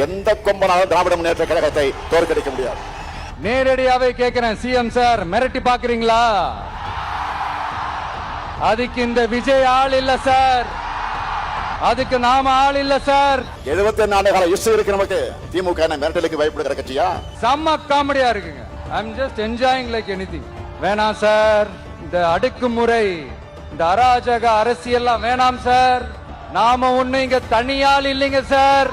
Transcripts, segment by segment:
எந்த கொம்பனாலும் திராவிட முன்னேற்ற கழகத்தை தோற்கடிக்க முடியாது. நேரடியாவே கேட்கிறேன், சிஎம் சார் மிரட்டி பாக்குறீங்களா? அதுக்கு இந்த விஜய் ஆள் இல்ல சார், அதுக்கு நாம ஆள் இல்ல சார். 74 ஆண்டு கால இஷ்டம் இருக்கு நமக்கு. திமுக மிரட்டலுக்கு பயப்படுகிற கட்சியா? செம்ம காமெடியா இருக்குங்க. I'm just enjoying like anything. வேணாம் சார், இந்த அடுக்குமுறை, இந்த அராஜக அரசியல்லாம் வேணாம் சார். நாம ஒண்ணு இங்க தனியால் இல்லைங்க சார்.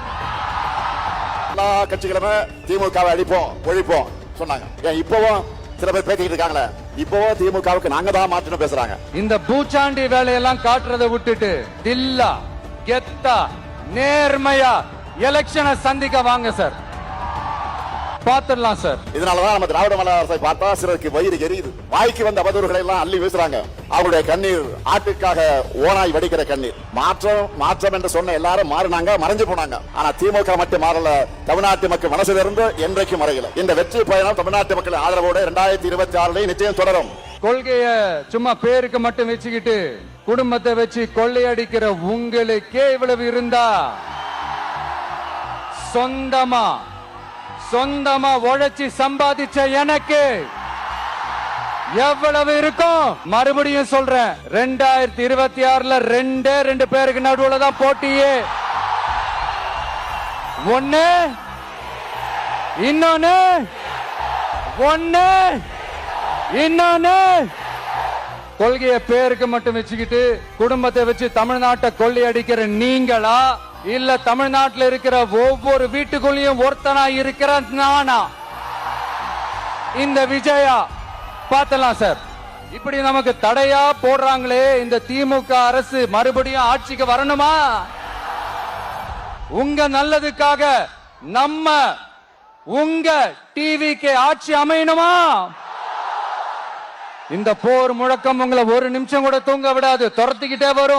எல்லா கட்சிகளுமே திமுகவை அழிப்போம் ஒழிப்போம் சொன்னாங்க. ஏன் இப்பவும் சில பேர் பேசிட்டு இருக்காங்களே, இப்பவும் திமுகவுக்கு நாங்க தான் மாற்றணும் பேசுறாங்க. இந்த பூச்சாண்டி வேலையெல்லாம் காட்டுறதை விட்டுட்டு தில்லா கெத்தா நேர்மையா எலெக்ஷனை சந்திக்க வாங்க சார், பாத்துடலாம் சார். இதனாலதான் நம்ம திராவிட மாடல் அரசை பார்த்தா சிலருக்கு வயிறு எரியுது. வாய்க்கு வந்த அவதூறுகளை எல்லாம் அள்ளி வீசுறாங்க. அவருடைய கண்ணீர் ஆட்டுக்காக ஓனாய் வடிக்கிற கண்ணீர். மாற்றம் என்று சொன்ன எல்லாரும் மாறினாங்க, மறைஞ்சு போனாங்க. ஆனா திமுக மட்டும் மாறல. தமிழ்நாட்டு மக்கள் மனசுல இருந்து என்றைக்கும் மறையல. இந்த வெற்றி பயணம் தமிழ்நாட்டு மக்கள் ஆதரவோடு 2026 நிச்சயம் தொடரும். கொள்கைய சும்மா பேருக்கு மட்டும் வச்சுக்கிட்டு குடும்பத்தை வச்சு கொள்ளையடிக்கிற உங்களுக்கே இவ்வளவு இருந்தா, சொந்தமா உழைச்சி சம்பாதிச்ச எனக்கு எவ்வளவு இருக்கும்? மறுபடியும் சொல்றேன், 2026 ரெண்டு பேருக்கு நடுவுல தான் போட்டியே. ஒன்னு இன்னொன்னு கொள்கைய பேருக்கு மட்டும் வச்சுக்கிட்டு குடும்பத்தை வச்சு தமிழ்நாட்டை கொள்ளையடிக்கிற நீங்களா, இல்ல தமிழ்நாட்டில் இருக்கிற ஒவ்வொரு வீட்டுக்குள்ளேயும் ஒருத்தனா இருக்கிற நானா, இந்த விஜயா? பார்த்தலாம் சார். இப்படி நமக்கு தடையா போடுறாங்களே, இந்த திமுக அரசு மறுபடியும் ஆட்சிக்கு வரணுமா? உங்க நல்லதுக்காக உங்க டிவிக்கு ஆட்சி அமையணுமா? இந்த போர் முழக்கம் உங்களை ஒரு நிமிஷம் கூட தூங்க விடாது, துரத்திக்கிட்டே வரும்.